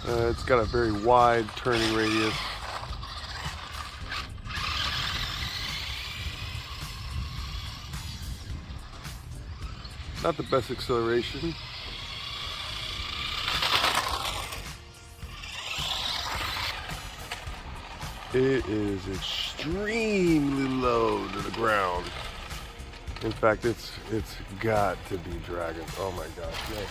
It's got a very wide turning radius. Not the best acceleration. It is extremely low to the ground. In fact, it's got to be dragging. Oh my gosh, yes,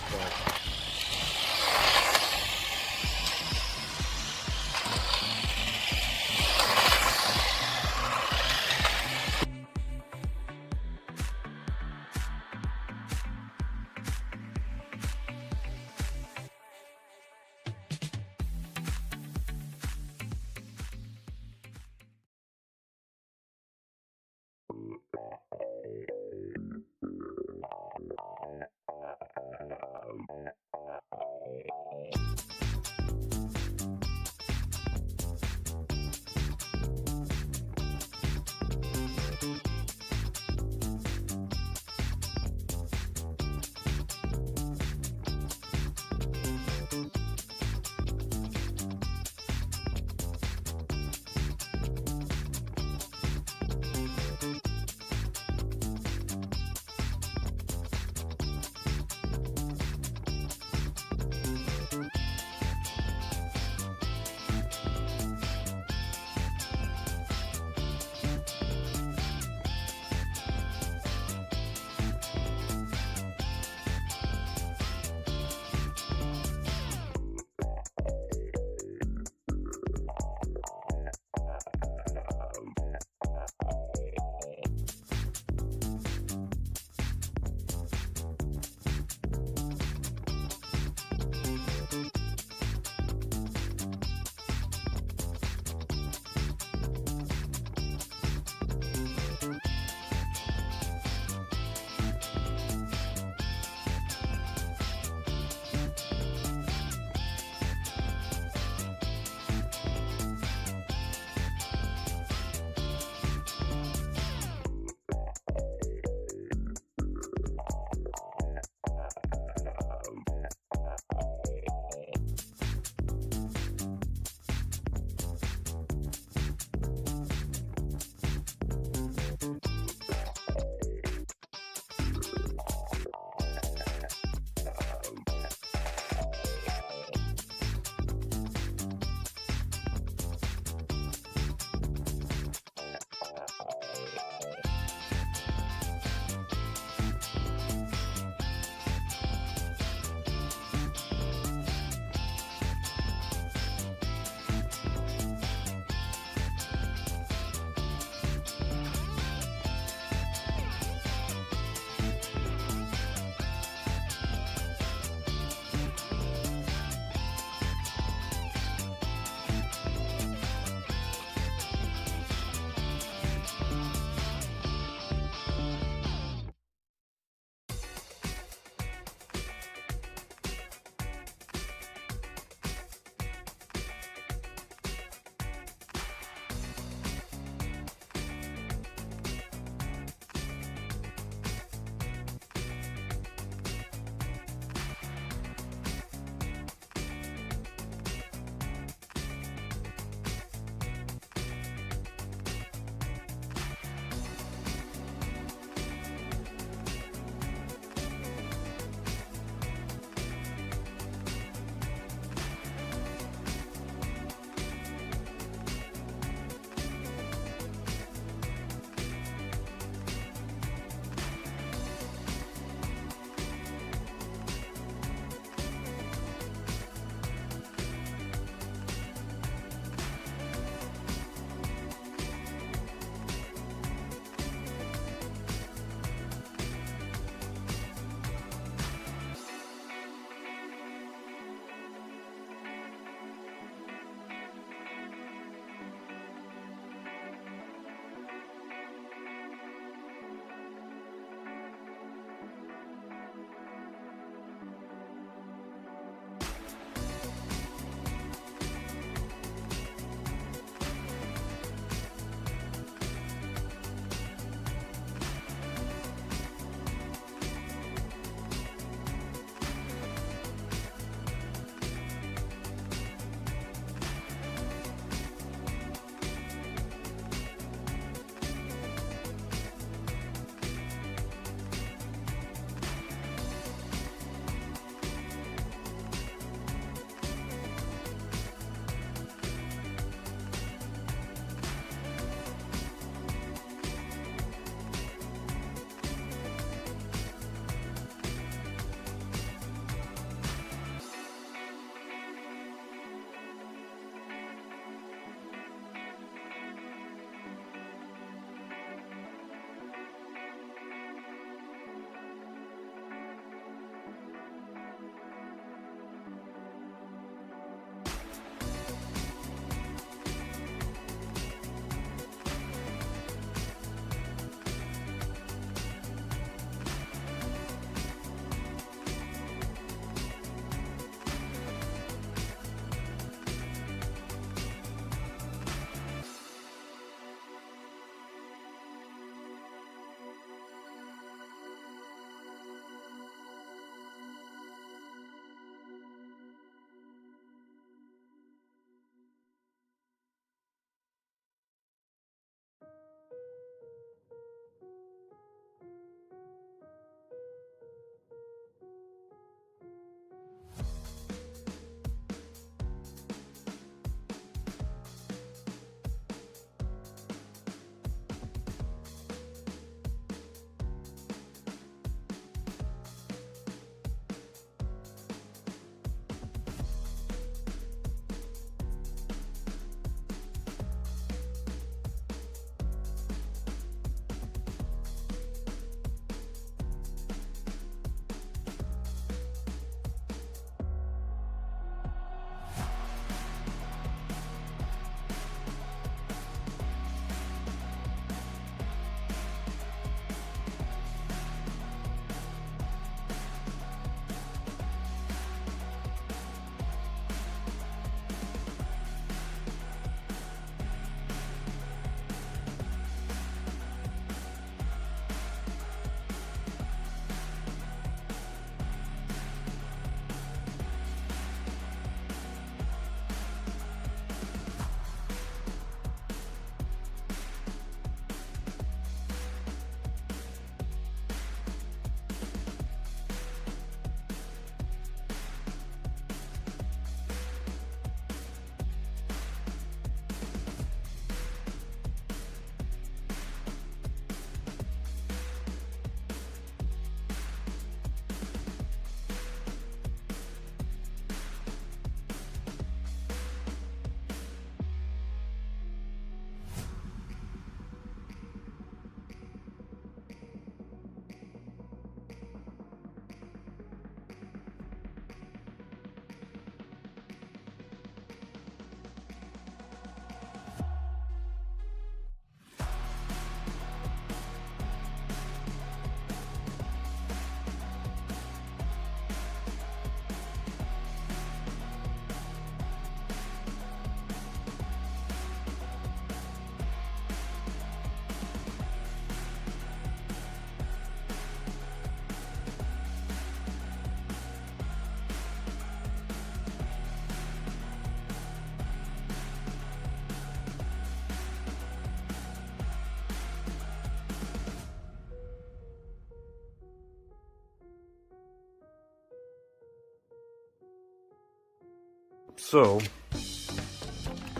So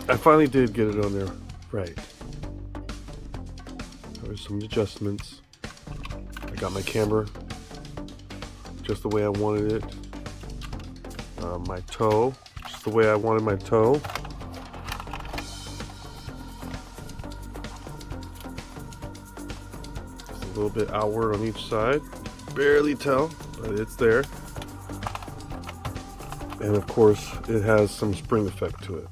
I finally did get it on there right. There were some adjustments. I got my camber just the way I wanted it. My toe, just the way I wanted my toe. Just a little bit outward on each side. Barely tell, but it's there. And of course, it has some spring effect to it.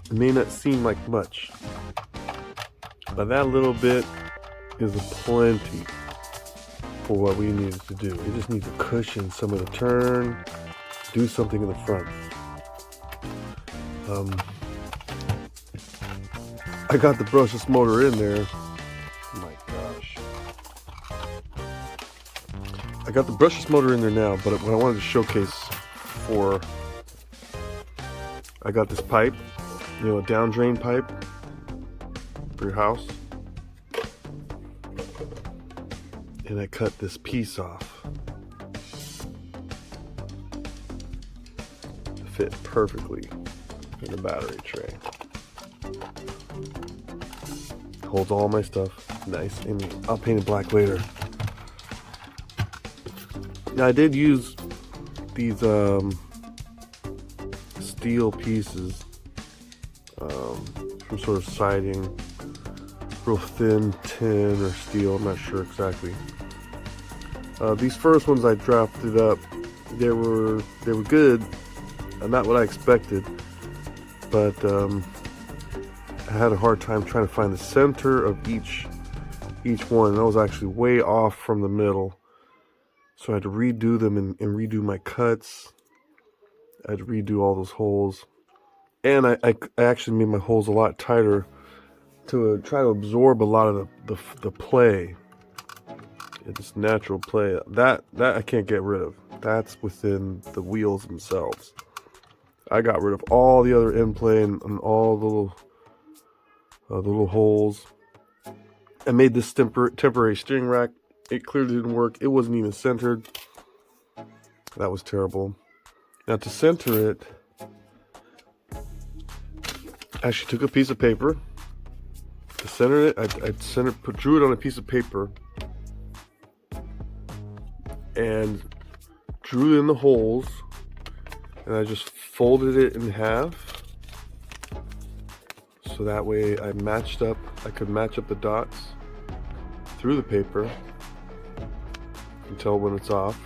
It may not seem like much, but that little bit is plenty for what we needed to do. We just need to cushion some of the turn, do something in the front. I got the brushless motor in there. Oh my gosh. I got the brushless motor in there now, but what I wanted to showcase for, I got this pipe, you know, a down drain pipe for your house. And I cut this piece off to fit perfectly in the battery tray. Holds all my stuff nice, and I'll paint it black later. Now I did use these steel pieces, some sort of siding, real thin tin or steel, I'm not sure exactly. These first ones I drafted up, they were good, not what I expected, but I had a hard time trying to find the center of each one. And I was actually way off from the middle, so I had to redo them and redo my cuts. I had to redo all those holes, and I actually made my holes a lot tighter to try to absorb a lot of the play. It's natural play that I can't get rid of. That's within the wheels themselves. I got rid of all the other end play and all the little holes. I made this temporary steering rack. It clearly didn't work. It wasn't even centered. That was terrible. Now to center it, I actually took a piece of paper. To center it, I drew it on a piece of paper and drew in the holes, and I just folded it in half so that way I could match up the dots through the paper. You can tell when it's off.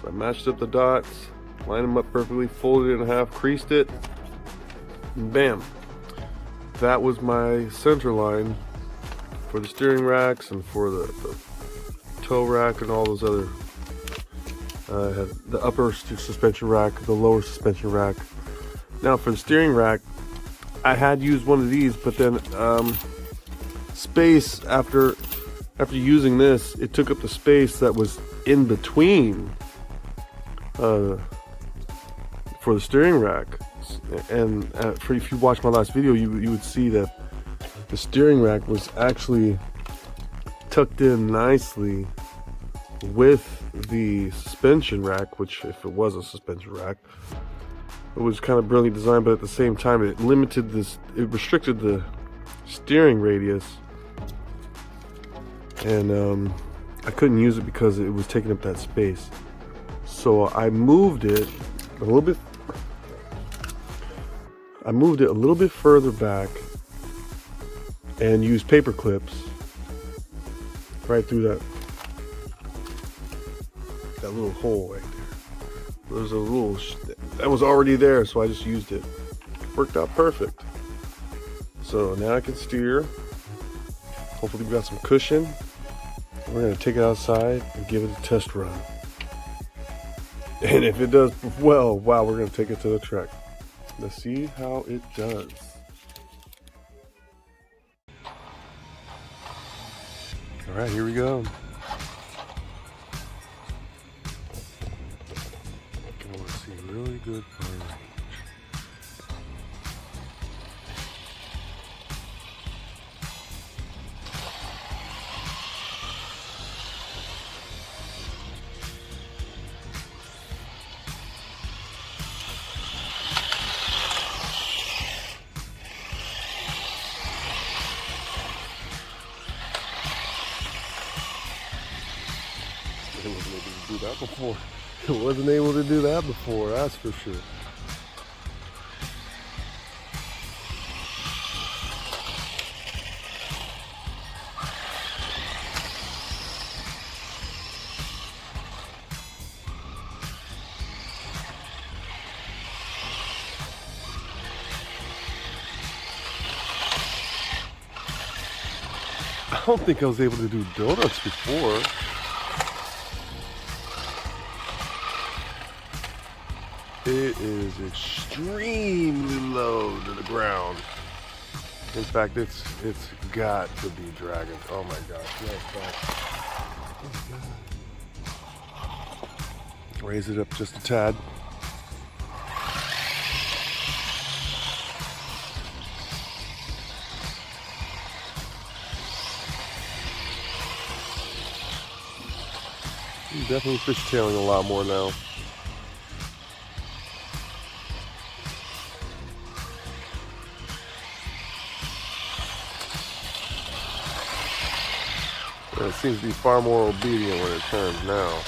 So I matched up the dots, lined them up perfectly, folded it in half, creased it, and bam. That was my center line for the steering racks and for the toe rack and all those other. I had the upper suspension rack, the lower suspension rack. Now for the steering rack, I had used one of these, but then space after using this, it took up the space that was in between for the steering rack. And if you watch my last video, you would see that the steering rack was actually tucked in nicely with the suspension rack, which, if it was a suspension rack, it was kind of brilliantly designed, but at the same time it restricted the steering radius, and I couldn't use it because it was taking up that space. So I moved it a little bit. I moved it a little bit further back and used paper clips right through that little hole right there. There's a little that was already there, so I just used it. Worked out perfect. So now I can steer. Hopefully we got some cushion. We're gonna take it outside and give it a test run. And if it does well, wow, we're gonna take it to the track. Let's see how it does. All right, here we go. I want to see really good fire range. It wasn't able to do that before. It wasn't able to do that before, that's for sure. I don't think I was able to do donuts before. It is extremely low to the ground. In fact, it's got to be dragon. Oh my gosh, yes, raise it up just a tad. I'm definitely fishtailing a lot more now. It seems to be far more obedient when it turns now.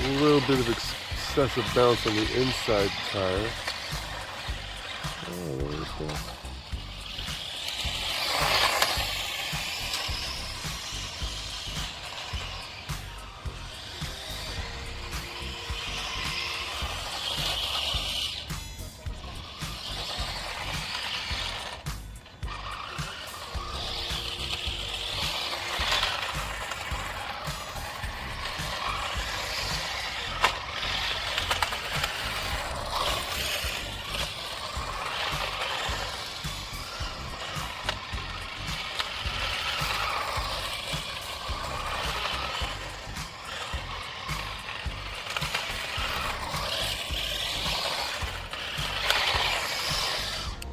A little bit of excessive bounce on the inside tire. Oh, there we go.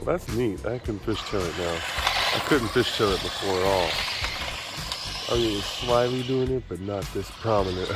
That's neat. I can fishtail it now. I couldn't fishtail it before at all. I mean, it was slyly doing it, but not this prominent.